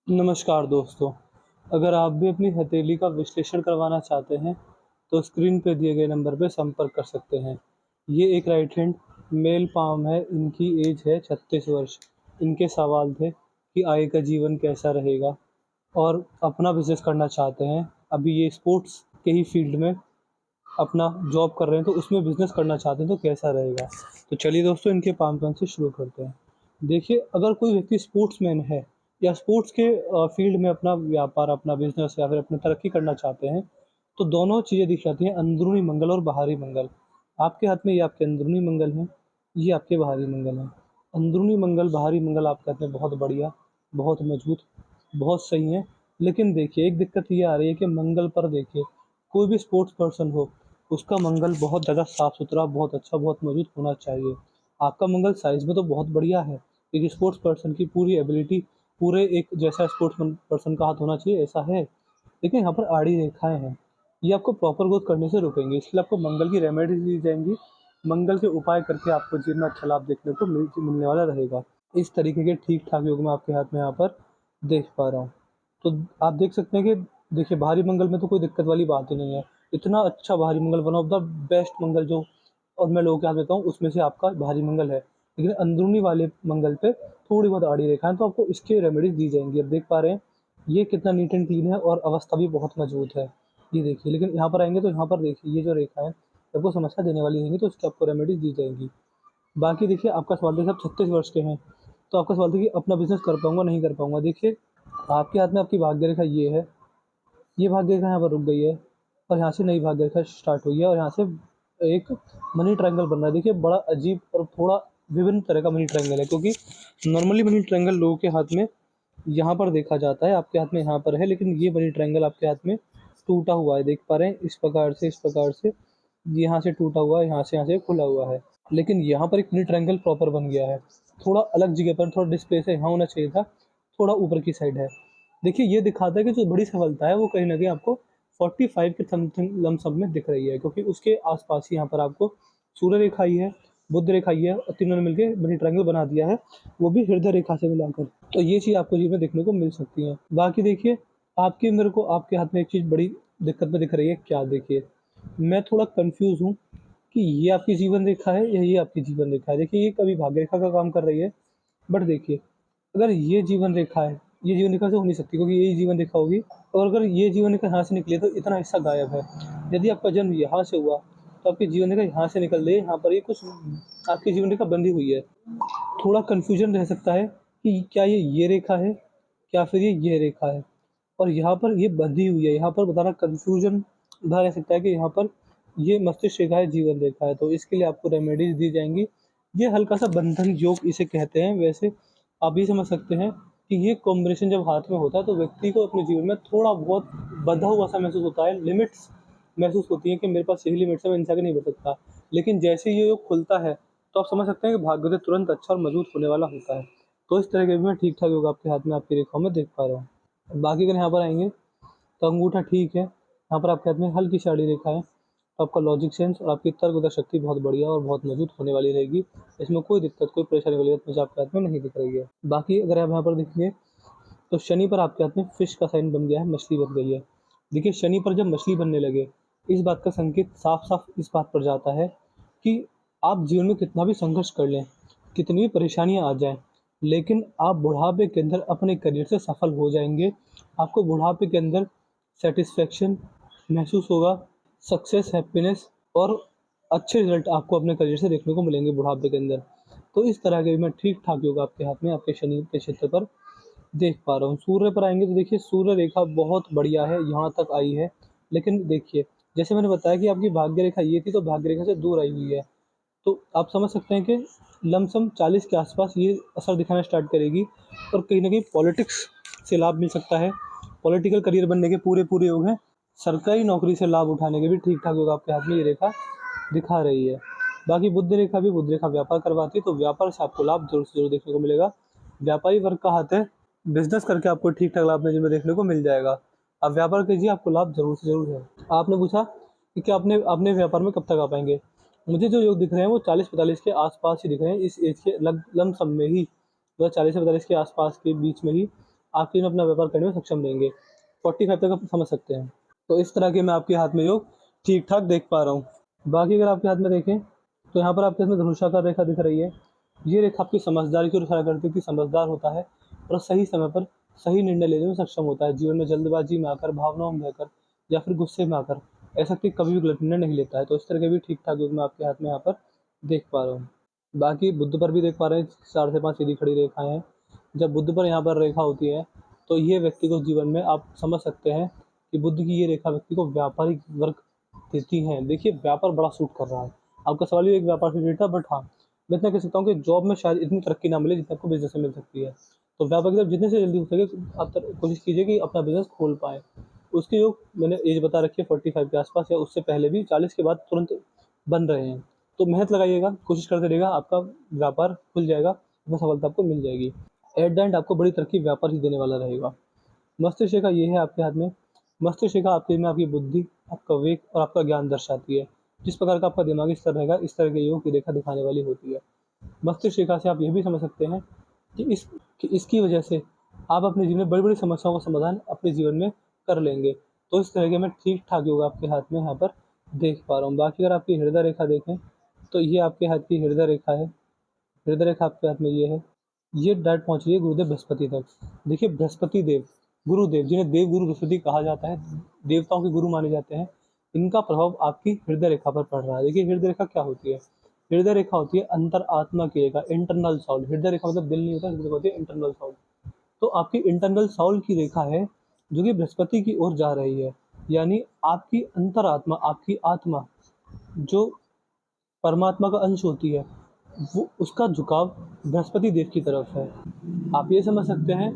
नमस्कार दोस्तों, अगर आप भी अपनी हथेली का विश्लेषण करवाना चाहते हैं, तो स्क्रीन पे दिए गए नंबर पे संपर्क कर सकते हैं। ये एक राइट हैंड मेल पाम है, इनकी एज है 36 वर्ष। इनके सवाल थे कि आगे का जीवन कैसा रहेगा और अपना बिज़नेस करना चाहते हैं। अभी ये स्पोर्ट्स के ही फील्ड में अपना जॉब कर रहे हैं, तो उसमें बिज़नेस करना चाहते हैं तो कैसा रहेगा। तो चलिए दोस्तों, इनके पाम पॉइंट से शुरू करते हैं। देखिए, अगर कोई व्यक्ति स्पोर्ट्समैन है या स्पोर्ट्स के फील्ड में अपना व्यापार, अपना बिज़नेस या फिर अपनी तरक्की करना चाहते हैं, तो दोनों चीज़ें दिख जाती हैं, अंदरूनी मंगल और बाहरी मंगल। आपके हाथ में ये आपके अंदरूनी मंगल हैं, ये आपके बाहरी मंगल हैं। अंदरूनी मंगल, बाहरी मंगल आपके हाथ में बहुत बढ़िया, बहुत मजबूत, बहुत सही हैं। लेकिन देखिए, एक दिक्कत ये आ रही है कि मंगल पर देखिए, कोई भी स्पोर्ट्स पर्सन हो, उसका मंगल बहुत ज़्यादा साफ-सुथरा, बहुत अच्छा, बहुत मज़बूत होना चाहिए। आपका मंगल साइज़ में तो बहुत बढ़िया है, एक स्पोर्ट्स पर्सन की पूरी एबिलिटी, पूरे एक जैसा स्पोर्ट्स पर्सन का हाथ होना चाहिए, ऐसा है। लेकिन यहाँ पर आड़ी रेखाएँ हैं, ये आपको प्रॉपर ग्रोथ करने से रोकेंगी, इसलिए आपको मंगल की रेमेडीज़ दी जाएँगी। मंगल के उपाय करके आपको जीवन में अच्छा लाभ देखने को मिलने वाला रहेगा। इस तरीके के ठीक-ठाक योग मैं आपके हाथ में यहाँ पर देख पा रहा हूँ। तो आप देख सकते हैं कि देखिए, भारी मंगल में तो कोई दिक्कत वाली बात ही नहीं है। इतना अच्छा भारी मंगल, वन ऑफ द बेस्ट मंगल जो और मैं लोगों के हाथ देता हूँ, उसमें से आपका भारी मंगल है। लेकिन अंदरूनी वाले मंगल पे थोड़ी बहुत आड़ी रेखाएँ, तो आपको इसकी रेमेडीज़ दी जाएँगी। अब देख पा रहे हैं, ये कितना नीट एंड क्लीन है और अवस्था भी बहुत मजबूत है। ये देखिए, लेकिन यहाँ पर आएँगे तो यहाँ पर देखिए, ये जो रेखा है, आपको समस्या देने वाली रहेंगी, तो इसकी आपको रेमेडीज़ दी जाएँगी। बाकी देखिए, आपका सवाल था, आप 36 वर्ष के हैं, तो आपका सवाल था कि अपना बिज़नेस कर पाऊँगा, नहीं कर पाऊँगा। देखिए, आपके हाथ में आपकी भाग्य रेखा ये है, ये भाग्य रेखा यहाँ पर रुक गई है और यहाँ से नई भाग्य रेखा स्टार्ट हुई है और यहाँ से एक मनी ट्रायंगल बन रहा है। देखिए, बड़ा अजीब और थोड़ा विभिन्न तरह का मनी ट्रायंगल है, क्योंकि नॉर्मली मनी ट्रायंगल लोगों के हाथ में यहाँ पर देखा जाता है, आपके हाथ में यहाँ पर है, लेकिन ये मनी ट्रायंगल आपके हाथ में टूटा हुआ है। देख पा रहे हैं, इस प्रकार से यहाँ से टूटा हुआ है, यहाँ से खुला हुआ है। लेकिन यहाँ पर एक मनी ट्रायंगल प्रॉपर बन गया है। थोड़ा अलग जगह पर, थोड़ा डिस्प्ले से यहाँ होना चाहिए था, थोड़ा ऊपर की साइड है। देखिए, ये दिखाता है कि जो बड़ी सफलता है वो कहीं न कहीं आपको 45 के समथिंग लमसम में दिख रही है, क्योंकि उसके आस-पास ही यहाँ पर आपको सूर्य रेखा आई है, बुध रेखा आई है और तीनों ने मिलके मनी ट्रायंगल बना दिया है, वो भी हृदय रेखा से मिलाकर। तो ये चीज़ आपको जीवन में देखने को मिल सकती है। बाकी देखिए, आपके मेरे को आपके हाथ में एक चीज़ बड़ी दिक्कत में दिख रही है, क्या देखिए, मैं थोड़ा कन्फ्यूज़ हूँ कि ये आपकी जीवन रेखा है या ये आपकी जीवन रेखा है। देखिए, ये कभी भाग्य रेखा का काम कर रही है, बट देखिए, अगर ये जीवन रेखा है, ये जीवन रेखा से हो नहीं सकती, क्योंकि यही जीवन रेखा होगी, और अगर ये जीवन रेखा यहाँ से निकली है, तो इतना हिस्सा गायब है। यदि आपका जन्म यहाँ से हुआ, तो आपकी जीवन रेखा यहाँ से निकल रही है, यहाँ पर ये कुछ आपकी जीवन रेखा बंधी हुई है। थोड़ा कन्फ्यूज़न रह सकता है कि क्या ये रेखा है, क्या फिर ये रेखा है, और यहाँ पर ये बंधी हुई है, यहाँ पर बताना कन्फ्यूज़न बना रह सकता है कि यहाँ पर ये मस्तिष्क रेखा है, जीवन रेखा है, तो इसके लिए आपको रेमेडीज़ दी जाएँगी। ये हल्का-सा बंधन योग इसे कहते हैं। वैसे आप ये समझ सकते हैं कि ये कॉम्बिनेशन जब हाथ में होता है, तो व्यक्ति को अपने जीवन में थोड़ा बहुत बँधा हुआ-सा महसूस होता है, लिमिट्स महसूस होती हैं कि मेरे पास यही लिमिट्स है, मैं इनसे आगे नहीं बढ़ सकता। लेकिन जैसे ही ये योग खुलता है, तो आप समझ सकते हैं कि भाग्योदय तुरंत अच्छा और मज़बूत होने वाला होता है। तो इस तरह के भी मैं ठीक-ठाक योग आपके हाथ में, आपकी रेखाओं में देख पा रहा हूँ। बाकी अगर यहाँ पर आएँगे, तो अंगूठा ठीक है, यहाँ पर आपके हाथ में हल्की सी आड़ी रेखा है, तो आपका लॉजिक सेंस और आपकी तर्कगत शक्ति बहुत बढ़िया और बहुत मजबूत होने वाली रहेगी। इसमें कोई दिक्कत, कोई परेशानी वाली बात मुझे आपके हाथ में नहीं दिख रही है। बाकी अगर आप यहाँ पर देखेंगे, तो शनि पर आपके हाथ में फिश का साइन बन गया है, मछली बन गई है। देखिए, शनि पर जब मछली बनने लगे, इस बात का संकेत साफ-साफ इस बात पर जाता है कि आप जीवन में कितना भी संघर्ष कर लें, कितनी भी परेशानियाँ आ जाएँ, लेकिन आप बुढ़ापे के अंदर अपने करियर से सफल हो जाएँगे। आपको बुढ़ापे के अंदर सैटिस्फैक्शन महसूस होगा, सक्सेस, हैप्पीनेस और अच्छे रिज़ल्ट आपको अपने करियर से देखने को मिलेंगे बुढ़ापे के अंदर। तो इस तरह के मैं ठीक-ठाक योग आपके हाथ में, आपके शनि के क्षेत्र पर देख पा रहा हूँ। सूर्य पर आएँगे, तो देखिए, सूर्य रेखा बहुत बढ़िया है, यहाँ तक आई है। लेकिन देखिए, जैसे मैंने बताया कि आपकी भाग्य रेखा ये थी, तो भाग्य रेखा से दूर आई हुई है। तो आप समझ सकते हैं कि लमसम 40 के आस-पास ये असर दिखाना स्टार्ट करेगी और कहीं न कहीं पॉलिटिक्स से लाभ मिल सकता है। पॉलिटिकल करियर बनने के पूरे-पूरे योग हैं। सरकारी नौकरी से लाभ उठाने के भी ठीक-ठाक योग आपके हाथ में ये रेखा दिखा रही है। बाकी बुध रेखा व्यापार करवाती है, तो व्यापार से आपको लाभ ज़रूर से ज़रूर देखने को मिलेगा। व्यापारी वर्ग का हाथ है, बिज़नेस करके आपको ठीक-ठाक लाभ में देखने को मिल जाएगा। आप व्यापार कीजिए, आपको लाभ ज़रूर से ज़रूर है। आपने पूछा कि क्या अपने अपने व्यापार में कब तक आ पाएँगे? मुझे जो योग दिख रहे हैं, वो 40-45 के आस-पास ही दिख रहे हैं, इस एज के लमसम में ही, मतलब 40 से 45 के आस-पास के बीच में ही आप इन अपना व्यापार करने में सक्षम रहेंगे। 45 तक आप समझ सकते हैं। तो इस तरह के मैं आपके हाथ में योग ठीक ठाक देख पा रहा हूँ। बाकी अगर आपके हाथ में देखें तो यहाँ पर आपके हाथ में धनुषाकार रेखा दिख रही है। ये रेखा आपकी समझदारी की ओर इशारा करती है कि समझदार होता है और सही समय पर सही निर्णय लेने में सक्षम होता है। जीवन में जल्दबाजी में आकर, भावनाओं में बहकर या फिर गुस्से में आकर ऐसा कि कभी भी गलत निर्णय नहीं लेता है। तो इस तरह के भी ठीक ठाक योग मैं आपके हाथ में यहाँ पर देख पा रहा हूँ। बाकी बुध पर भी देख पा रहे हैं 4 से 5 सीधी खड़ी रेखाएं हैं। जब बुध पर यहाँ पर रेखा होती है तो ये व्यक्ति को जीवन में आप समझ सकते हैं कि बुध की ये रेखा व्यक्ति को व्यापारिक वर्ग देती है। देखिए व्यापार बड़ा सूट कर रहा है। आपका सवाल भी एक व्यापार से रिलेटेड था, बट हाँ मैं इतना कह सकता हूँ कि जॉब में शायद इतनी तरक्की ना मिले जितना आपको बिजनेस में मिल सकती है। तो व्यापार की तरफ जितने से जल्दी हो सके आप कोशिश कीजिए कि अपना बिजनेस खोल पाए। उसके योग मैंने एज बता रखी है 45 के आसपास या उससे पहले भी, 40 के बाद तुरंत बन रहे हैं। तो मेहनत लगाइएगा, कोशिश करते रहिएगा, आपका व्यापार खुल जाएगा, उसमें सफलता आपको मिल जाएगी। एट द एंड आपको बड़ी तरक्की व्यापार ही देने वाला रहेगा। मस्तिष्क रेखा ये है आपके हाथ में। मस्तिष्क रेखा आपके में आपकी बुद्धि, आपका विवेक और आपका ज्ञान दर्शाती है। जिस प्रकार का आपका दिमागी स्तर रहेगा इस तरह के योग की रेखा दिखाने वाली होती है। मस्तिष्क रेखा से आप यह भी समझ सकते हैं कि इसकी वजह से आप अपने जीवन में बड़ी-बड़ी समस्याओं का समाधान अपने जीवन में कर लेंगे। तो इस तरह के मैं ठीक-ठाक योग आपके हाथ में यहाँ पर देख पा रहा हूँ। बाकी अगर आपकी हृदय रेखा देखें तो ये आपके हाथ की हृदय रेखा है। हृदय रेखा आपके हाथ में ये है। ये डायरेक्ट पहुँच रही है गुरुदेव बृहस्पति तक। देखिए बृहस्पति देव, गुरुदेव जिन्हें देव गुरु बृहस्पति कहा जाता है, देवताओं के गुरु माने जाते हैं, इनका प्रभाव आपकी हृदय रेखा पर पड़ रहा है। देखिए हृदय रेखा क्या होती है? हृदय रेखा होती है अंतर आत्मा की रेखा, इंटरनल सोल। हृदय रेखा मतलब दिल नहीं होता, हृदय रेखा होती है इंटरनल सोल। तो आपकी इंटरनल सोल की रेखा है जो कि बृहस्पति की ओर जा रही है। यानी आपकी अंतरात्मा, आपकी आत्मा जो परमात्मा का अंश होती है, वो उसका झुकाव बृहस्पति देव की तरफ है। आप ये समझ सकते हैं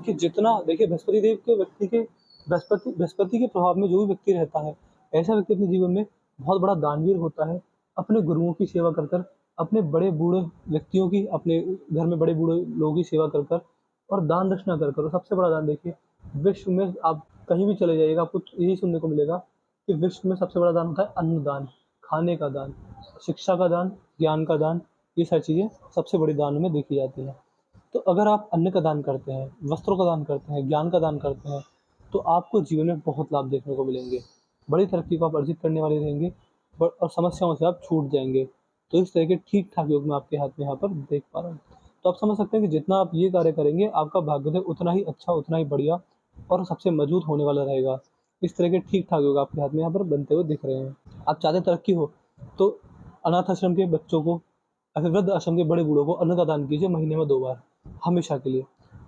कि जितना देखिए बृहस्पति देव के व्यक्ति के बृहस्पति के प्रभाव में जो भी व्यक्ति रहता है, ऐसा व्यक्ति अपने जीवन में बहुत बड़ा दानवीर होता है। अपने गुरुओं की सेवा कर कर, अपने बड़े बूढ़े व्यक्तियों की, अपने घर में बड़े बूढ़े लोगों की सेवा कर कर और दान दक्षिणा कर कर, और सबसे बड़ा दान देखिए विश्व में आप कहीं भी चले जाइएगा आपको यही सुनने को मिलेगा कि विश्व में सबसे बड़ा दान होता है अन्नदान, खाने का दान, शिक्षा का दान, ज्ञान का दान। ये सारी चीज़ें सबसे बड़ी दानों में देखी जाती हैं। तो अगर आप अन्न का दान करते हैं, वस्त्रों का दान करते हैं, ज्ञान का दान करते हैं, तो आपको जीवन में बहुत लाभ देखने को मिलेंगे। बड़ी तरक्की को आप अर्जित करने वाले रहेंगे और समस्याओं से आप छूट जाएंगे। तो इस तरह के ठीक ठाक योग मैं आपके हाथ में यहाँ पर देख पा रहा हूँ। तो आप समझ सकते हैं कि जितना आप ये कार्य करेंगे आपका भाग्योदय उतना ही अच्छा, उतना ही बढ़िया और सबसे मजबूत होने वाला रहेगा। इस तरह के ठीक ठाक योग आपके हाथ में यहाँ पर बनते हुए दिख रहे हैं। आप चाहते तरक्की हो तो अनाथ आश्रम के बच्चों को या फिर वृद्ध आश्रम के बड़े बूढ़ों को अन्न का दान कीजिए महीने में 2 बार, हमेशा के लिए।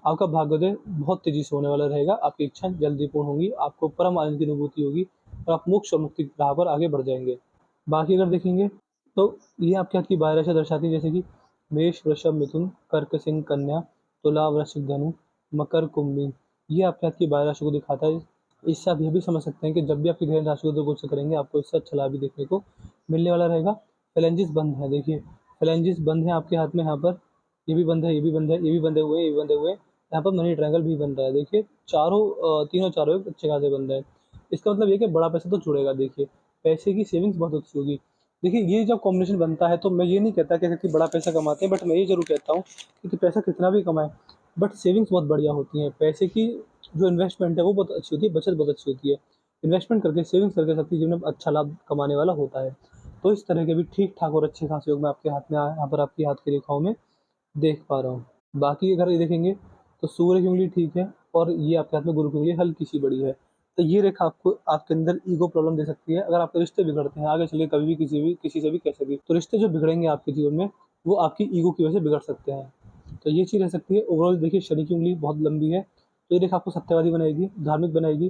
आपका भाग्योदय बहुत तेज़ी से होने वाला रहेगा, आपकी इच्छाएँ जल्दी पूर्ण होंगी, आपको परम आनंद की अनुभूति होगी और आप मोक्ष और मुक्ति की राह पर आगे बढ़ जाएँगे। बाकी अगर देखेंगे तो ये आपके हाथ की 12 राशियाँ दर्शाती हैं, जैसे कि मेष, वृषभ, मिथुन, कर्क, सिंह, कन्या, तुला, वृश्चिक, धनु, मकर, कुंभ, मीन। ये आपके हाथ की 12 राशियों को दिखाता है। इससे आप ये भी समझ सकते हैं कि जब भी आपकी ग्रह राशि को गोचर करेंगे आपको इससे अच्छा लाभ भी देखने को मिलने वाला रहेगा। फ़ैलेंजेस बंद है, देखिए फ़ैलेंजेस बंद है आपके हाथ में यहाँ पर, ये भी बंद है, ये भी बंद है, ये भी बंधे हुए हैं, ये भी बंधे हुए हैं। यहाँ पर मनी ट्रायंगल भी बन रहा है, देखिए तीनों चारों एक अच्छे खासे बंद है। इसका मतलब ये कि बड़ा पैसा तो जुड़ेगा, देखिए पैसे की सेविंग्स बहुत अच्छी होगी। देखिए ये जब कॉम्बिनेशन बनता है तो मैं ये नहीं कहता कि व्यक्ति बड़ा पैसा कमाते हैं, बट मैं ये ज़रूर कहता हूँ कि पैसा कितना भी कमाए बट सेविंग्स बहुत बढ़िया होती हैं। पैसे की जो इन्वेस्टमेंट है वो बहुत अच्छी होती है, बचत बहुत अच्छी होती है। इन्वेस्टमेंट करके, सेविंग्स करके व्यक्ति जीवन में अच्छा लाभ कमाने वाला होता है। तो इस तरह के भी ठीक ठाक और अच्छे खासे योग मैं आपके हाथ में यहाँ पर आपकी हाथ की रेखाओं में देख पा रहा हूँ। बाकी अगर ये देखेंगे तो सूर्य की उंगली ठीक है और ये आपके हाथ में गुरु की उंगली हल्की सी बड़ी है। तो ये रेखा आपको आपके अंदर ईगो प्रॉब्लम दे सकती है। अगर आपके रिश्ते बिगड़ते हैं आगे चलिए कभी भी किसी से भी कैसे भी, तो रिश्ते जो बिगड़ेंगे आपके जीवन में वो आपकी ईगो की वजह से बिगड़ सकते हैं। तो ये चीज़ रह सकती है। ओवरऑल देखिए शनि की उंगली बहुत लंबी है, तो ये रेखा आपको सत्यवादी बनाएगी, धार्मिक बनाएगी,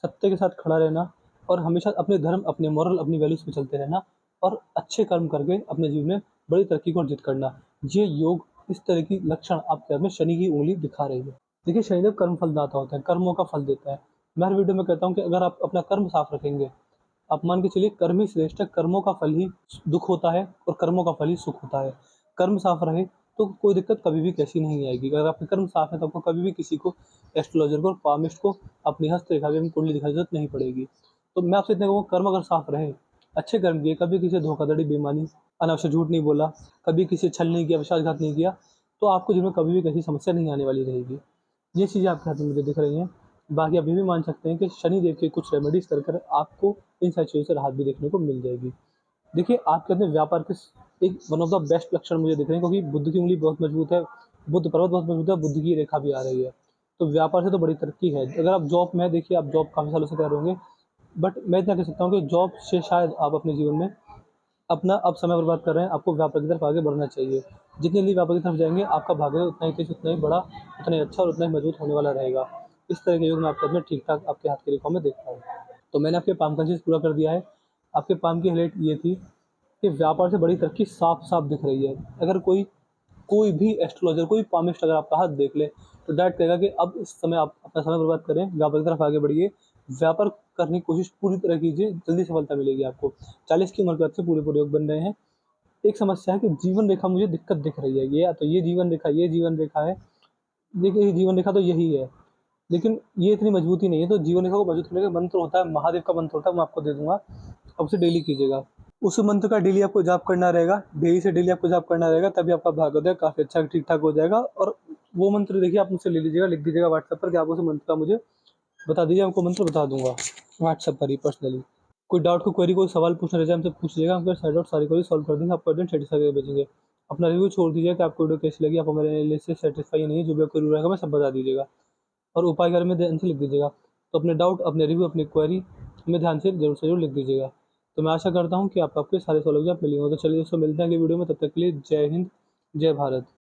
सत्य के साथ खड़ा रहना और हमेशा अपने धर्म, अपने मॉरल, अपनी वैल्यूज़ पे चलते रहना और अच्छे कर्म करके अपने जीवन में बड़ी तरक्की को अर्जित करना। ये योग इस तरह की लक्षण आपके हाथ में शनि की उंगली दिखा रही है। देखिए शनिदेव कर्म फलदाता होता है, कर्मों का फल देता है। मैं हर वीडियो में कहता हूँ कि अगर आप अपना कर्म साफ रखेंगे, आप मान के चलिए कर्म ही श्रेष्ठ है, कर्मों का फल ही दुख होता है और कर्मों का फल ही सुख होता है। कर्म साफ रहे तो कोई दिक्कत कभी भी कैसी नहीं आएगी। अगर आपके कर्म साफ है तो आपको कभी भी किसी को, एस्ट्रोलॉजर को, पामिस्ट को अपनी हस्तरेखा की, अपनी कुंडली दिखाने की जरूरत नहीं पड़ेगी। तो मैं आपसे इतना कहूँगा कर्म अगर साफ रहे, अच्छे कर्म किए, कभी किसी से धोखाधड़ी, बेईमानी, अनावश्यक झूठ नहीं बोला, कभी किसी से छल नहीं किया, विश्वासघात नहीं किया, तो आपको जीवन में कभी भी किसी समस्या नहीं आने वाली रहेगी। ये चीज़ें आपके हाथ में मुझे दिख रही हैं। बाकी आप ये भी मान सकते हैं कि शनि देव के कुछ रेमेडीज़ कर आपको इन सारी चीज़ों से राहत भी देखने को मिल जाएगी। देखिए, आपके अंदर व्यापार के एक वन ऑफ द बेस्ट लक्षण मुझे दिख रहे हैं, क्योंकि बुध की उँगली बहुत मजबूत है, बुध पर्वत बहुत मजबूत है, बुध की रेखा भी आ रही है। तो व्यापार से तो बड़ी तरक्की है। अगर आप जॉब में देखिए, आप जॉब काफ़ी सालों से कर रहे होंगे, बट मैं इतना कह सकता हूँ कि जॉब से शायद आप अपने जीवन में अपना अब समय बर्बाद कर रहे हैं, आपको व्यापार की तरफ आगे बढ़ना चाहिए। जितनी जल्दी व्यापार की तरफ जाएँगे, आपका भाग्य उतना ही तेज़, उतना ही बड़ा, उतना ही अच्छा और उतना ही मजबूत होने वाला रहेगा। इस तरह के योग मैं आपके अंदर ठीक-ठाक आपके हाथ की रेखाओं में देखता हूँ। तो मैंने आपके पाम का चीज़ पूरा कर दिया है। आपके पाम की हाइलाइट ये थी कि व्यापार से बड़ी तरक्की साफ-साफ दिख रही है। अगर कोई कोई भी एस्ट्रोलॉजर, कोई पामिस्ट अगर आपका हाथ देख ले, तो डायरेक्ट कहेगा कि अब इस समय आप अपना समय बर्बाद करें, व्यापार की तरफ आगे बढ़िए, व्यापार करने की कोशिश पूरी तरह कीजिए, जल्दी सफलता मिलेगी आपको। 40 की उम्र के बाद से पूरे-पूरे योग बन रहे हैं। एक समस्या है कि जीवन रेखा मुझे दिक्कत दिख रही है, ये या तो ये जीवन रेखा है, देखिए ये जीवन रेखा तो यही है, लेकिन ये इतनी मजबूती नहीं है, तो जीवन रेखा को मजबूत करने का मंत्र होता है, महादेव का मंत्र होता है, मैं आपको दे दूँगा, आप उसे डेली कीजिएगा। उस मंत्र का डेली आपको जाप करना रहेगा, डेली से डेली आपको जाप करना रहेगा, तभी आपका भाग्योदय काफ़ी अच्छा ठीक-ठाक हो जाएगा। और वो मंत्र देखिए आप मुझसे ले लीजिएगा, लिख दीजिएगा व्हाट्सएप पर कि आप उस मंत्र का मुझे बता दीजिए, आपको मंत्र बता दूँगा व्हाट्सएप पर ही पर्सनली। कोई डाउट, कोई क्वेरी, कोई सवाल पूछना रह जाए हमसे पूछ लीजिएगा, हम फिर सारे डाउट सारी क्वेरी सॉल्व कर देंगे, आपको अर्जेंट सैटिस्फाई करके भेजेंगे। अपना रिव्यू छोड़ दीजिए कि आपको वीडियो कैसी लगी, आप हमारे एनालिसिस से सैटिस्फाई नहीं है, जो भी आपको रिव्यू रहेगा मैं सब बता दीजिएगा। और उपाय के बारे में ध्यान से लिख दीजिएगा। तो अपने डाउट, अपने रिव्यू, अपनी क्वेरी हमें ध्यान से ज़रूर लिख दीजिएगा। तो मैं आशा करता हूँ कि आपके सारे सवालों के जवाब मिले हों। तो चलिए दोस्तों, मिलते हैं अगली वीडियो में, तब तक के लिए जय हिंद, जय भारत।